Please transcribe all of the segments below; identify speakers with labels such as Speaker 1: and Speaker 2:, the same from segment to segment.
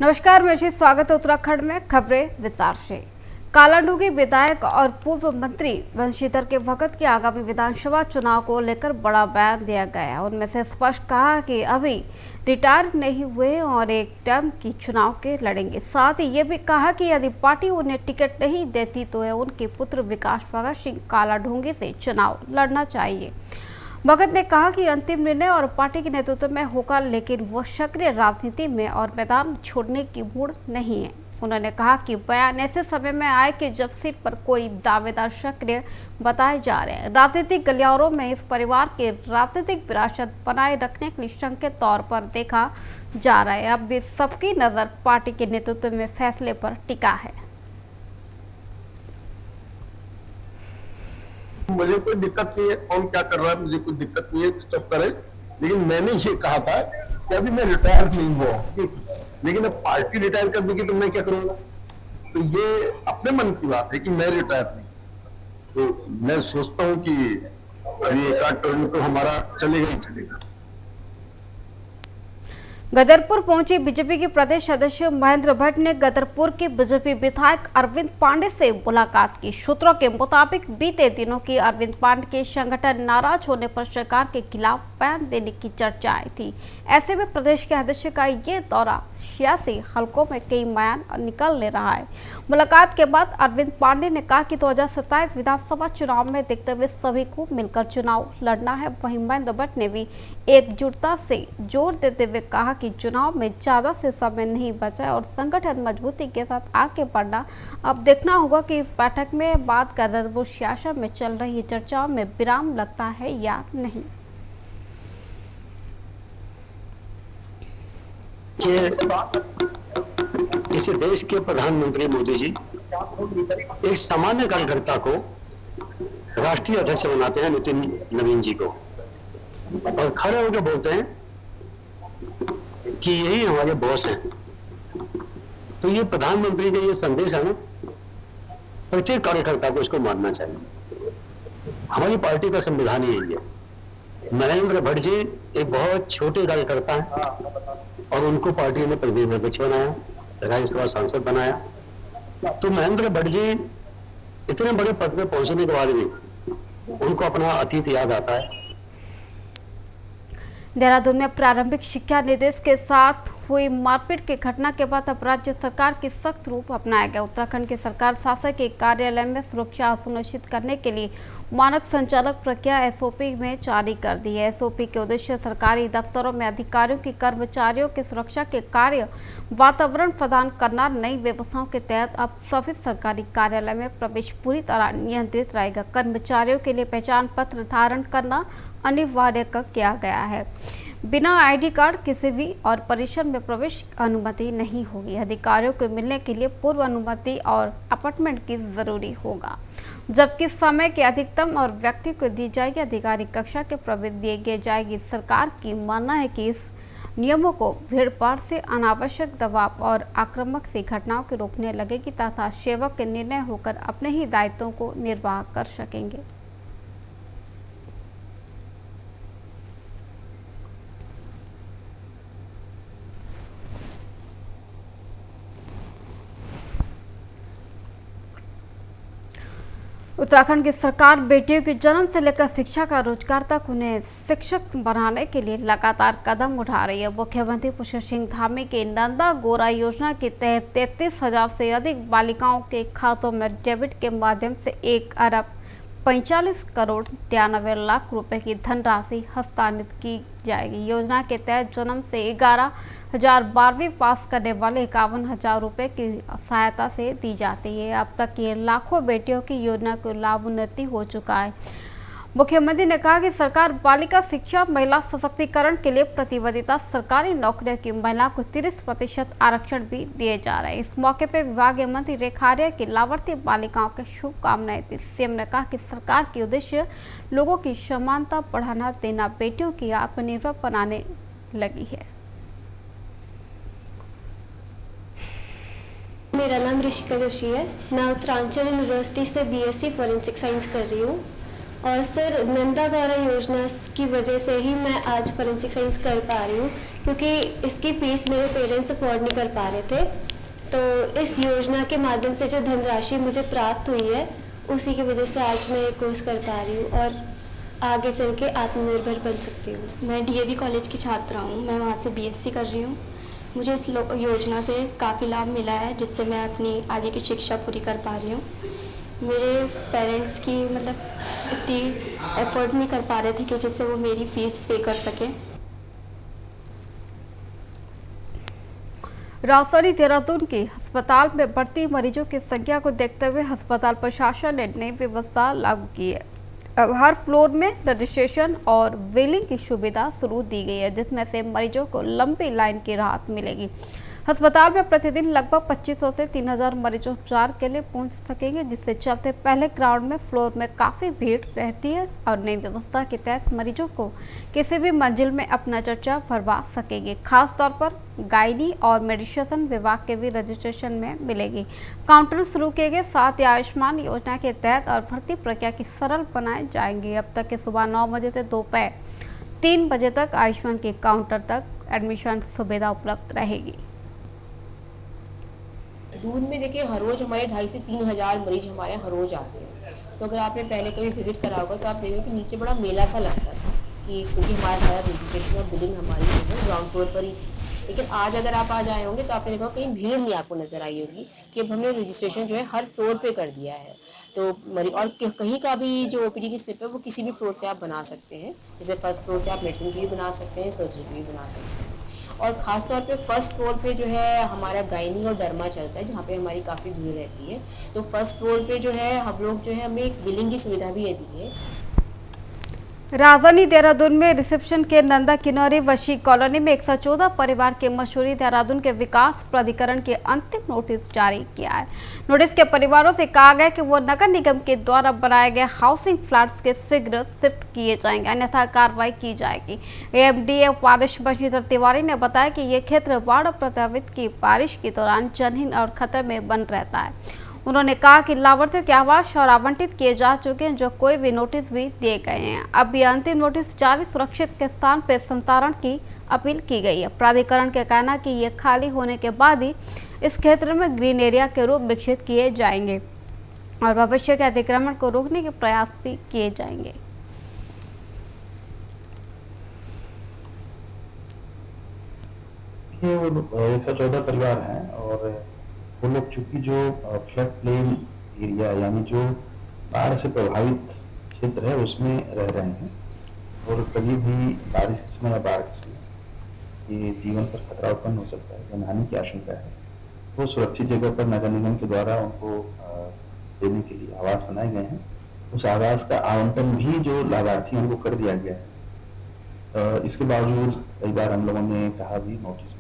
Speaker 1: नमस्कार, मैं स्वागत है उत्तराखंड में खबरें विस्तार से। कालाडूंगी विधायक और पूर्व मंत्री वंशीधर के भगत के आगामी विधानसभा चुनाव को लेकर बड़ा बयान दिया गया। उनमें से स्पष्ट कहा कि अभी रिटायर नहीं हुए और एक टर्म की चुनाव के लड़ेंगे। साथ ही ये भी कहा कि यदि पार्टी उन्हें टिकट नहीं देती तो उनके पुत्र विकास भगत सिंह कालाडूंगी से चुनाव लड़ना चाहिए। भगत ने कहा कि अंतिम निर्णय और पार्टी के नेतृत्व में होगा, लेकिन वो सक्रिय राजनीति में और मैदान छोड़ने की मूड नहीं है। उन्होंने कहा कि बयान ऐसे समय में आए कि जब सीट पर कोई दावेदार सक्रिय बताए जा रहे हैं। राजनीतिक गलियारों में इस परिवार के राजनीतिक विरासत बनाए रखने के लिए संकेत तौर पर देखा जा रहा है। अब भी सबकी नजर पार्टी के नेतृत्व में फैसले पर टिका है।
Speaker 2: मुझे कोई दिक्कत नहीं है, कौन क्या कर रहा है मुझे कोई दिक्कत नहीं है, सब करे। लेकिन मैंने ये कहा था कि अभी मैं रिटायर नहीं हुआ, लेकिन अब पार्टी रिटायर कर देगी तो मैं क्या करूंगा। तो ये अपने मन की बात है कि मैं रिटायर नहीं, तो मैं सोचता हूँ कि अभी एक आध टर्म तो हमारा चलेगा ही चलेगा।
Speaker 1: गदरपुर पहुंचे बीजेपी के प्रदेश अध्यक्ष महेंद्र भट्ट ने गदरपुर के बीजेपी विधायक अरविंद पांडे से मुलाकात की। सूत्रों के मुताबिक बीते दिनों की अरविंद पांडे के संगठन नाराज होने पर सरकार के खिलाफ बयान देने की चर्चा आई थी। ऐसे में प्रदेश के अध्यक्ष का ये दौरा सियासी हलकों में कई बयान निकल ले रहा है। मुलाकात के बाद अरविंद पांडे ने कहा कि 2027 विधानसभा चुनाव में देखते हुए सभी को मिलकर चुनाव लड़ना है। वहीं महेंद्र भट्ट ने भी एकजुटता से जोर देते हुए कहा कि चुनाव में ज्यादा से समय नहीं बचा है और संगठन मजबूती के साथ आगे बढ़ना। अब देखना होगा कि इस बैठक में बात गदरपुर सियासत में चल रही चर्चाओं में विराम लगता है या नहीं।
Speaker 3: इस देश के प्रधानमंत्री मोदी जी एक सामान्य कार्यकर्ता को राष्ट्रीय अध्यक्ष बनाते हैं, नितिन नवीन जी को, और खड़े होकर बोलते हैं कि यही हमारे बॉस हैं। तो ये प्रधानमंत्री का ये संदेश है ना, प्रत्येक कार्यकर्ता को इसको मानना चाहिए। हमारी पार्टी का संविधान ही यही है। महेंद्र भट्ट जी एक बहुत छोटे कार्यकर्ता हैं और उनको पार्टी ने प्रदेश अध्यक्ष बनाया, राज्यसभा सांसद बनाया। तो महेंद्र भट्ट जी इतने बड़े पद पे पहुंचने के बाद भी उनको अपना अतीत याद आता है।
Speaker 1: देहरादून में प्रारंभिक शिक्षा निदेश के साथ हुई मारपीट की घटना के बाद अब राज्य सरकार की सख्त रूप अपनाया गया। उत्तराखंड की सरकार शासक के कार्यालय में सुरक्षा सुनिश्चित करने के लिए मानक संचालक प्रक्रिया एसओपी में जारी कर दी है। एसओपी के उद्देश्य सरकारी दफ्तरों में अधिकारियों की कर्मचारियों की सुरक्षा के कार्य वातावरण प्रदान करना। नई व्यवस्थाओं के तहत अब सभी सरकारी कार्यालय में प्रवेश पूरी तरह नियंत्रित रहेगा। कर्मचारियों के लिए पहचान पत्र धारण करना अनिवार्य किया गया है। बिना आईडी कार्ड किसी भी और परिसर में प्रवेश अनुमति नहीं होगी। अधिकारियों को मिलने के लिए पूर्व अनुमति और अपॉइंटमेंट की जरूरी होगा, जबकि समय की अधिकतम और व्यक्ति को दी जाएगी। अधिकारी कक्षा के प्रवेश दिए जाएगी। सरकार की मानना है कि इस नियमों को भीड़भाड़ से अनावश्यक दबाव और आक्रामक सी घटनाओं को रोकने लगेगी तथा सेवक के निर्णय होकर अपने ही दायित्वों को निर्वाह कर सकेंगे। उत्तराखंड की सरकार बेटियों के जन्म से लेकर शिक्षा का रोजगार तक उन्हें शिक्षक बनाने के लिए लगातार कदम उठा रही है। मुख्यमंत्री पुष्कर सिंह धामी के नंदा गोरा योजना के तहत 33,000 से अधिक बालिकाओं के खातों में डेबिट के माध्यम से 1 अरब 45 करोड़ 93 लाख रुपए की धनराशि हस्तांतरित की जाएगी। योजना के तहत जन्म से 11,000 12वीं पास करने वाले 51,000 रुपए की सहायता से दी जाती है। अब तक ये लाखों बेटियों की योजना को लाभ उन्नति हो चुका है। मुख्यमंत्री ने कहा कि सरकार बालिका शिक्षा महिला सशक्तिकरण के लिए प्रतिबद्धता। सरकारी नौकरियों की महिला को 30% आरक्षण भी दिए जा रहे हैं। इस मौके पर विभागीय मंत्री रेखा आर्या की लाभार्थी बालिकाओं के शुभकामनाएं दी। सीएम ने कहा कि सरकार की उद्देश्य लोगों की समानता बढ़ाना देना, बेटियों की आत्मनिर्भर बनाने लगी है।
Speaker 4: मेरा नाम ऋषिका जोशी है। मैं उत्तरांचल यूनिवर्सिटी से बीएससी फॉरेंसिक साइंस कर रही हूँ। और सर नंदा गौरा योजना की वजह से ही मैं आज फॉरेंसिक साइंस कर पा रही हूँ, क्योंकि इसकी फीस मेरे पेरेंट्स अफोर्ड नहीं कर पा रहे थे। तो इस योजना के माध्यम से जो धनराशि मुझे प्राप्त हुई है, उसी की वजह से आज मैं ये कोर्स कर पा रही हूँ और आगे चल के आत्मनिर्भर बन सकती हूँ।
Speaker 5: मैं डीएवी कॉलेज की छात्रा हूँ, मैं वहाँ से बीएससी कर रही हूँ। मुझे इस योजना से काफ़ी लाभ मिला है, जिससे मैं अपनी आगे की शिक्षा पूरी कर पा रही हूँ। मेरे पेरेंट्स की मतलब इतनी एफर्ट नहीं कर पा रहे थे कि जिससे वो मेरी फ़ीस पे कर सकें।
Speaker 1: राजधानी देहरादून के अस्पताल में भर्ती मरीजों की संख्या को देखते हुए अस्पताल प्रशासन ने नई व्यवस्था लागू की है। अब हर फ्लोर में रजिस्ट्रेशन और बिलिंग की सुविधा शुरू दी गई है, जिसमें से मरीजों को लंबी लाइन की राहत मिलेगी। अस्पताल में प्रतिदिन लगभग 2500 से 3000 मरीज उपचार के लिए पहुंच सकेंगे, जिससे चलते पहले ग्राउंड में फ्लोर में काफ़ी भीड़ रहती है और नई व्यवस्था के तहत मरीजों को किसी भी मंजिल में अपना चर्चा भरवा सकेंगे। खास तौर पर गायनी और मेडिटेशन विभाग के भी रजिस्ट्रेशन में मिलेगी। काउंटर शुरू किए गए, साथ ही आयुष्मान योजना के तहत और भर्ती प्रक्रिया की सरल बनाए जाएंगे। अब तक के सुबह 9 बजे से दोपहर 3 बजे तक आयुष्मान के काउंटर तक एडमिशन सुविधा उपलब्ध रहेगी।
Speaker 6: दूध में देखिए हर रोज़ हमारे 2,500 से 3,000 मरीज हमारे हर रोज़ आते हैं। तो अगर आपने पहले कभी विजिट करा होगा तो आप देखोगे कि नीचे बड़ा मेला सा लगता था, कि क्योंकि हमारा सारा रजिस्ट्रेशन और बिलिंग हमारी जो है ग्राउंड फ्लोर पर ही थी। लेकिन आज अगर आप आ जाए होंगे तो आपने देखा कहीं भीड़ नहीं आपको नज़र आई होगी, कि अब हमने रजिस्ट्रेशन जो है हर फ्लोर पर कर दिया है। तो और कहीं का भी जो ओपीडी की स्लिप है वो किसी भी फ्लोर से आप बना सकते हैं। जैसे फर्स्ट फ्लोर से आप मेडिसिन की भी बना सकते हैं, सर्जरी की भी बना सकते हैं। और ख़ास तौर पे फर्स्ट फ्लोर पे जो है हमारा गायनी और डर्मा चलता है, जहाँ पे हमारी काफ़ी भीड़ रहती है। तो फर्स्ट फ्लोर पे जो है हम लोग जो है हमें एक बिलिंग की सुविधा भी दी है।
Speaker 1: राजधानी देहरादून में रिसेप्शन के नंदा किन्नौरी वशी कॉलोनी में 114 परिवार के मशहूरी देहरादून के विकास प्राधिकरण के अंतिम नोटिस जारी किया है। नोटिस के परिवारों से कहा गया कि वो नगर निगम के द्वारा बनाए गए हाउसिंग फ्लैट्स के शीघ्र शिफ्ट किए जाएंगे, अन्यथा कार्रवाई की जाएगी। एमडीए उपाध्यक्ष बशीधर तिवारी ने बताया कि ये क्षेत्र बाढ़ प्रभावित की बारिश के दौरान जनहीन और खतरे में बन रहता है। उन्होंने कहा कि लाभार्थियों के आवास और आवंटित किए जा चुके हैं, जो कोई भी नोटिस भी दिए गए हैं। अब ये अंतिम नोटिस जारी सुरक्षित के स्थान पर संतारण की अपील की गई है। प्राधिकरण का कहना है कि ये खाली होने के बाद ही इस क्षेत्र में ग्रीन एरिया के रूप विकसित किए जाएंगे और भविष्य के अतिक्रमण को रोकने के प्रयास भी किए जाएंगे।
Speaker 7: ये 114 परिवार हैं और वो लोग चूंकि जो फ्लड प्लेन एरिया यानी जो बाढ़ से प्रभावित क्षेत्र है उसमें रह रहे हैं और कभी भी बारिश के समय या बाढ़ के समय ये जीवन पर खतरा उत्पन्न हो सकता है, जनहानि की आशंका है। तो सुरक्षित जगह पर नगर निगम के द्वारा उनको देने के लिए आवास बनाए गए हैं। उस आवास का आवंटन भी जो लाभार्थी हैं उनको कर दिया गया है। इसके बावजूद कई बार हम लोगों ने कहा भी, नोटिस भी।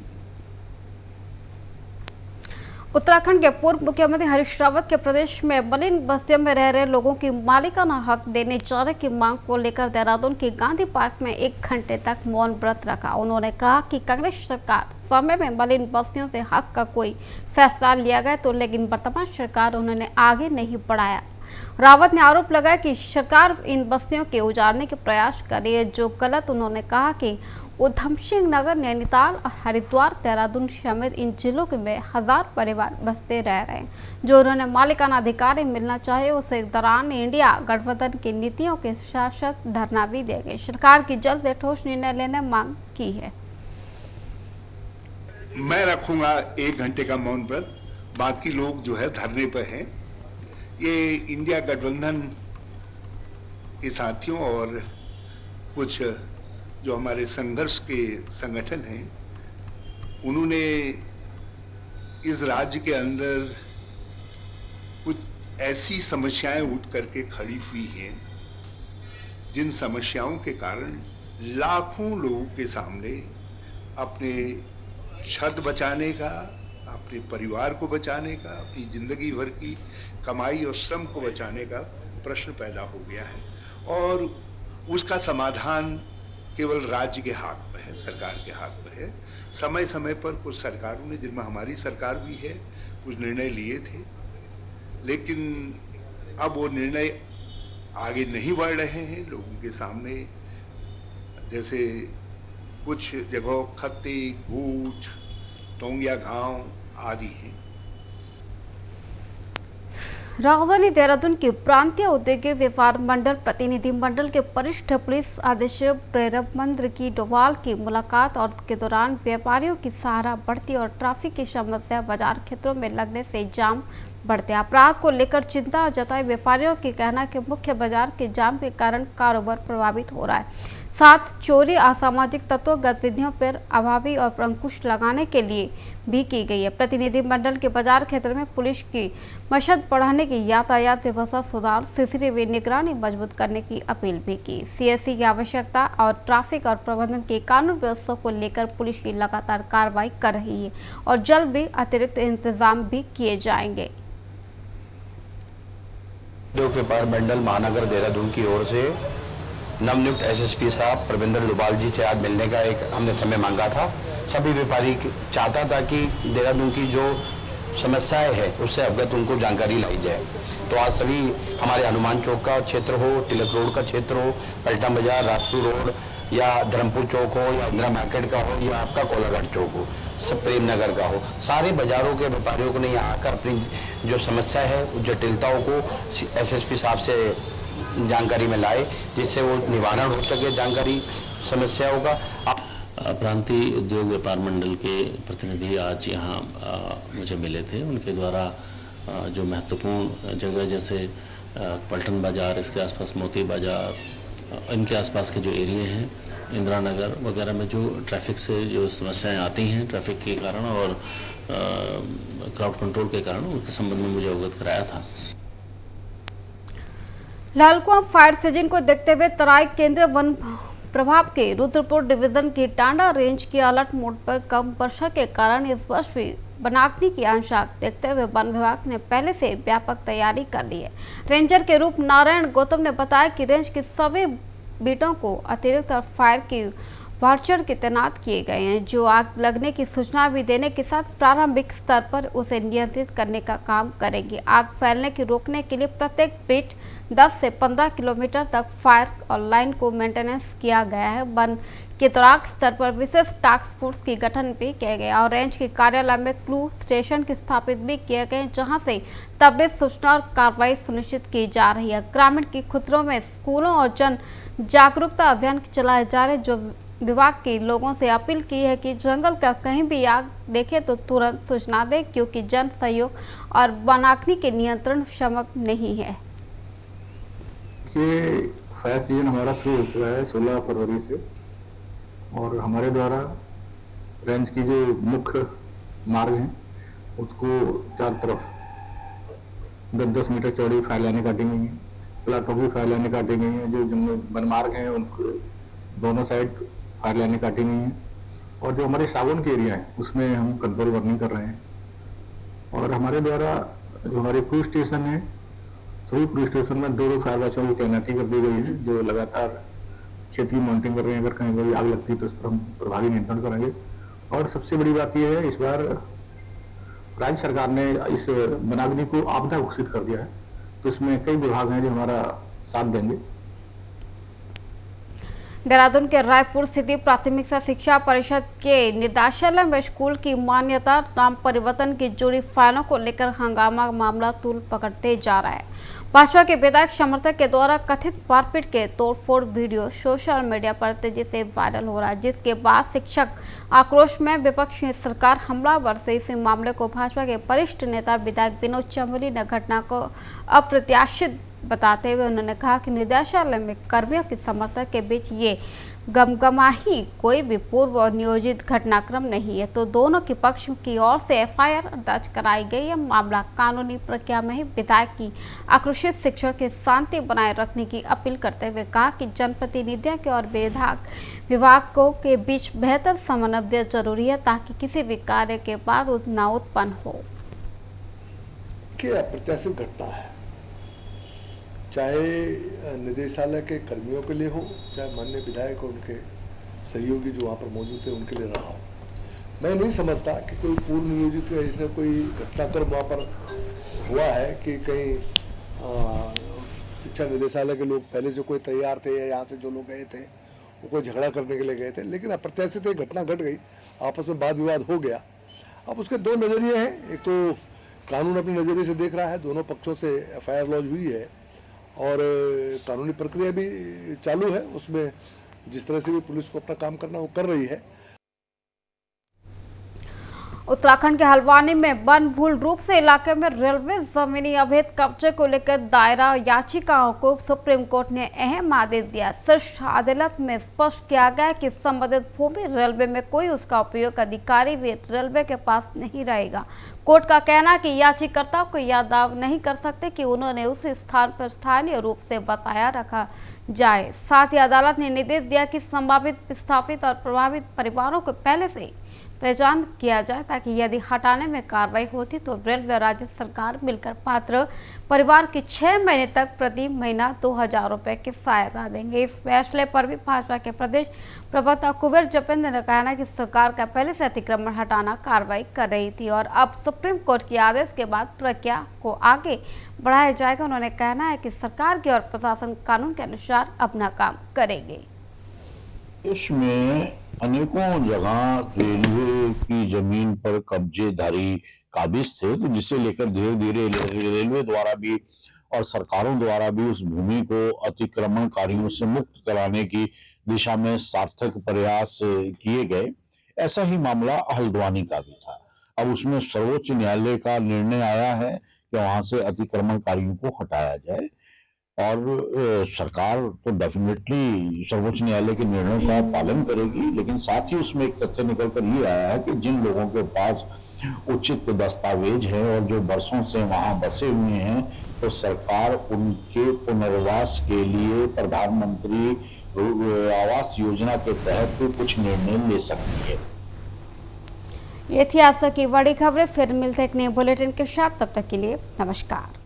Speaker 1: उत्तराखंड के पूर्व मुख्यमंत्री हरीश रावत के प्रदेश में मलिन बस्तियों में रह रहे लोगों की मालिकाना हक देने जाने की मांग को लेकर देहरादून के गांधी पार्क में 1 घंटे तक मौन व्रत रखा। उन्होंने कहा कि कांग्रेस सरकार समय में मलिन बस्तियों से हक का कोई फैसला लिया गया तो, लेकिन वर्तमान सरकार उन्होंने आगे नहीं बढ़ाया। रावत ने आरोप लगाया कि सरकार इन बस्तियों के उजाड़ने के प्रयास कर रही है, जो गलत। उन्होंने कहा कि उधम सिंह नगर, नैनीताल, हरिद्वार, देहरादून समेत इन जिलों में 1000 परिवार बसते रह रहे हैं, जो उन्होंने मालिकाना अधिकार मिलना चाहिए। उस दौरान इंडिया गठबंधन की नीतियों के शासक धरना भी दे गए। सरकार की जल्द से ठोस निर्णय लेने मांग की है।
Speaker 8: मैं रखूंगा 1 घंटे का मौन व्रत, बाकी लोग जो है धरने पर हैं। ये इंडिया गठबंधन के साथियों और कुछ जो हमारे संघर्ष के संगठन हैं, उन्होंने इस राज्य के अंदर कुछ ऐसी समस्याएं उठ करके खड़ी हुई हैं, जिन समस्याओं के कारण लाखों लोगों के सामने अपने छत बचाने का, अपने परिवार को बचाने का, अपनी जिंदगी भर की कमाई और श्रम को बचाने का प्रश्न पैदा हो गया है। और उसका समाधान केवल राज्य के हाथ में है, सरकार के हाथ में है। समय समय पर कुछ सरकारों ने, जिनमें हमारी सरकार भी है, कुछ निर्णय लिए थे, लेकिन अब वो निर्णय आगे नहीं बढ़ रहे हैं लोगों के सामने। जैसे कुछ जगहों खत्ते, गूठ, टोंगिया गांव आदि हैं।
Speaker 1: राजधानी देहरादून के प्रांतीय औद्योगिक व्यापार मंडल प्रतिनिधि मंडल के वरिष्ठ पुलिस अधीक्षक प्रेरक मंत्र की डोभाल की मुलाकात और के दौरान व्यापारियों की सहारा बढ़ती और ट्रैफिक की समस्या बाजार क्षेत्रों में लगने से जाम बढ़ते अपराध को लेकर चिंता जताई। व्यापारियों के कहना कि मुख्य बाजार के जाम के कारण कारोबार प्रभावित हो रहा है, साथ चोरी असामाजिक तत्वों गतिविधियों पर अभावी और अंकुश लगाने के लिए भी की गई है। प्रतिनिधि मंडल के बाजार क्षेत्र में पुलिस की मशद बढ़ाने की, यातायात व्यवस्था सुधार, सीसीटीवी निगरानी मजबूत करने की अपील भी की। सीएससी की आवश्यकता और ट्रैफिक और प्रबंधन की कानून व्यवस्था को लेकर पुलिस की लगातार कार्रवाई कर रही है और जल्द भी अतिरिक्त इंतजाम भी किए जाएंगे।
Speaker 9: उद्योग व्यापार मंडल महानगर देहरादून की ओर से नवनियुक्त एसएसपी साहब प्रविंदर डोभाल जी से आज मिलने का एक हमने समय मांगा था। सभी व्यापारी चाहता था कि देहरादून की जो समस्याएं है उससे अवगत उनको जानकारी लाई जाए। तो आज सभी हमारे हनुमान चौक का क्षेत्र हो, तिलक रोड का क्षेत्र हो, पलटन बाजार, राजपुर रोड या धर्मपुर चौक हो या इंदिरा मार्केट का हो या आपका कोलाघाट चौक हो, सब प्रेम नगर का हो, सारे बाजारों के व्यापारियों को ने यहाँ आकर अपनी जो समस्या है उस जटिलताओं को एसएसपी साहब से जानकारी में लाए, जिससे वो निवारण हो सके जानकारी समस्याओं का।
Speaker 10: प्रांतीय उद्योग व्यापार मंडल के प्रतिनिधि आज यहाँ मुझे मिले थे। उनके द्वारा जो महत्वपूर्ण जगह जैसे पलटन बाजार, इसके आसपास मोती बाजार, इनके आसपास के जो एरिए हैं, इंदिरा नगर वगैरह में जो ट्रैफिक से जो समस्याएं आती हैं ट्रैफिक के कारण और क्राउड कंट्रोल के कारण, उनके संबंध में मुझे अवगत कराया था।
Speaker 1: लालकुआं फायर सीजन को देखते हुए तराई केंद्रीय वन प्रभाव के रुद्रपुर डिवीजन की टांडा रेंज की अलर्ट मोड पर कम वर्षा के कारण इस वर्ष भी वनाग्नि की आशंका देखते हुए वन विभाग ने पहले से व्यापक तैयारी कर ली है। रेंजर के रूप नारायण गौतम ने बताया कि रेंज के सभी बीटों को अतिरिक्त और फायर की वार्चर के तैनात किए गए हैं, जो आग लगने की सूचना भी देने के साथ प्रारंभिक स्तर पर उसे नियंत्रित करने का काम करेंगे। आग फैलने की रोकने के लिए प्रत्येक बीट 10 से 15 किलोमीटर तक फायर और लाइन को मेंटेनेंस किया गया है। वन के तराक स्तर पर विशेष टास्क फोर्स की गठन भी किया गया और रेंज के कार्यालय में क्लू स्टेशन की स्थापित भी किए गए, जहां से त्वरित सूचना और कार्रवाई सुनिश्चित की जा रही है। ग्रामीण के क्षेत्रों में स्कूलों और जन जागरूकता अभियान चलाए जा रहे, जो विभाग के लोगों से अपील की है कि जंगल का कहीं भी आग देखे तो तुरंत सूचना दें, क्योंकि जन सहयोग और वनाग्नि के नियंत्रण क्षमता नहीं है।
Speaker 11: ये फायर सीजन हमारा शुरू हो चुका है 16 फरवरी से, और हमारे द्वारा रेंज की जो मुख्य मार्ग हैं उसको चार तरफ 10-10 मीटर चौड़ी फायर लाइनें काटी गई हैं, प्लाटों की फायर लाइनें काटी गई हैं। जो वन मार्ग हैं उनको दोनों साइड फायर लाइनें काटी गई हैं, और जो हमारे सागौन के एरिया है उसमें हम कंट्रोल वर्निंग कर रहे हैं। और हमारे द्वारा जो हमारे पुलिस स्टेशन है, सभी पुलिस स्टेशन में 2 फायर वाचों की तैनाती कर दी गई है, जो लगातार क्षेत्र की मॉनिटरिंग कर रहे हैं। अगर कहीं कोई आग लगती है तो उस पर हम प्रभावी नियंत्रण करेंगे। और सबसे बड़ी बात यह है, इस बार राज्य सरकार ने इस वनाग्नि को आपदा घोषित कर दिया है, तो इसमें कई विभाग हैं जो हमारा साथ देंगे।
Speaker 1: देहरादून के रायपुर स्थित प्राथमिक शिक्षा परिषद के निदेशालय में स्कूल की मान्यता नाम परिवर्तन की जुड़ी फाइलों को लेकर हंगामा मामला तूल पकड़ते जा रहा है। भाजपा के विधायक समर्थक के द्वारा कथित मारपीट के तोड़फोड़ वीडियो सोशल मीडिया पर तेजी से वायरल हो रहा है, जिसके बाद शिक्षक आक्रोश में विपक्ष ने सरकार हमलावर से इस मामले को भाजपा के वरिष्ठ नेता विधायक विनोद चंबोली ने घटना को अप्रत्याशित बताते हुए उन्होंने कहा कि निदेशालय में कर्मियों के समर्थक के बीच ये गमगमाही कोई भी पूर्व और नियोजित घटनाक्रम नहीं है, तो दोनों के पक्ष की ओर से एफआईआर दर्ज कराई गई है। मामला कानूनी प्रक्रिया में ही विधायक की आक्रोशित शिक्षक की शांति बनाए रखने की अपील करते हुए कहा कि जनप्रतिनिधियों के और विभागों के बीच बेहतर समन्वय जरूरी है, ताकि किसी भी कार्य के बाद न उत्पन्न हो।
Speaker 12: अप्रत्याशित घटना है, चाहे निदेशालय के कर्मियों के लिए हो, चाहे माननीय विधायक और उनके सहयोगी जो वहाँ पर मौजूद थे उनके लिए रहा हो। मैं नहीं समझता कि कोई पूर्व नियोजित ऐसा कोई घटनाक्रम वहाँ पर हुआ है कि कहीं शिक्षा निदेशालय के लोग पहले से कोई तैयार थे या यहाँ से जो लोग गए थे वो कोई झगड़ा करने के लिए गए थे, लेकिन अप्रत्याशित एक घटना घट गई, आपस में वाद विवाद हो गया। अब उसके दो नज़रिए हैं, एक तो कानून अपने नज़रिए से देख रहा है, दोनों पक्षों से FIR लॉन्च हुई है और कानूनी प्रक्रिया भी चालू है, उसमें जिस तरह से भी पुलिस को अपना काम करना वो कर रही है।
Speaker 1: उत्तराखंड के हल्द्वानी में वनभूल रूप से इलाके में रेलवे जमीनी अवैध कब्जे को लेकर दायरा याचिकाओं को सुप्रीम कोर्ट ने अहम आदेश दिया। शीर्ष अदालत में स्पष्ट किया गया कि संबंधित भूमि रेलवे में कोई उसका उपयोग अधिकारी भी रेलवे के पास नहीं रहेगा। कोर्ट का कहना है कि याचिकाकर्ता को यह दावा नहीं कर सकते कि उन्होंने उस स्थान पर स्थानीय रूप से बताया रखा जाए। साथ ही अदालत ने निर्देश दिया कि संभावित विस्थापित और प्रभावित परिवारों को पहले से पहचान किया जाए ताकि यदि हटाने में कार्रवाई होती तो रेलवे राज्य सरकार मिलकर पात्र परिवार की 6 महीने तक प्रति महीना 2000 रुपए की सहायता देंगे। इस फैसले पर भी भाजपा के प्रदेश प्रवक्ता कुबेर जपेंद्र ने कहा कि सरकार का पहले से अतिक्रमण हटाना कार्रवाई कर रही थी और अब सुप्रीम कोर्ट के आदेश के बाद प्रक्रिया को आगे बढ़ाया जाएगा। उन्होंने कहना है कि सरकार की और प्रशासन कानून के अनुसार अपना काम करेंगे।
Speaker 13: इसमें अनेकों जगह रेलवे की जमीन पर कब्जेदारी काबिज थे, तो जिसे लेकर धीरे धीरे रेलवे द्वारा भी और सरकारों द्वारा भी उस भूमि को अतिक्रमणकारियों से मुक्त कराने की दिशा में सार्थक प्रयास किए गए। ऐसा ही मामला हल्द्वानी का भी था। अब उसमें सर्वोच्च न्यायालय का निर्णय आया है कि वहां से अतिक्रमणकारियों को हटाया जाए और सरकार तो डेफिनेटली सर्वोच्च न्यायालय के निर्णयों का पालन करेगी, लेकिन साथ ही उसमें एक तथ्य निकल कर ये आया है कि जिन लोगों के पास उचित दस्तावेज है और जो बरसों से वहां बसे हुए हैं, तो सरकार उनके पुनर्वास के लिए प्रधानमंत्री आवास योजना के तहत कुछ निर्णय ले सकती है।
Speaker 1: ये थी आज तक की बड़ी खबरें। फिर मिलते एक नए बुलेटिन के साथ, तब तक के लिए नमस्कार।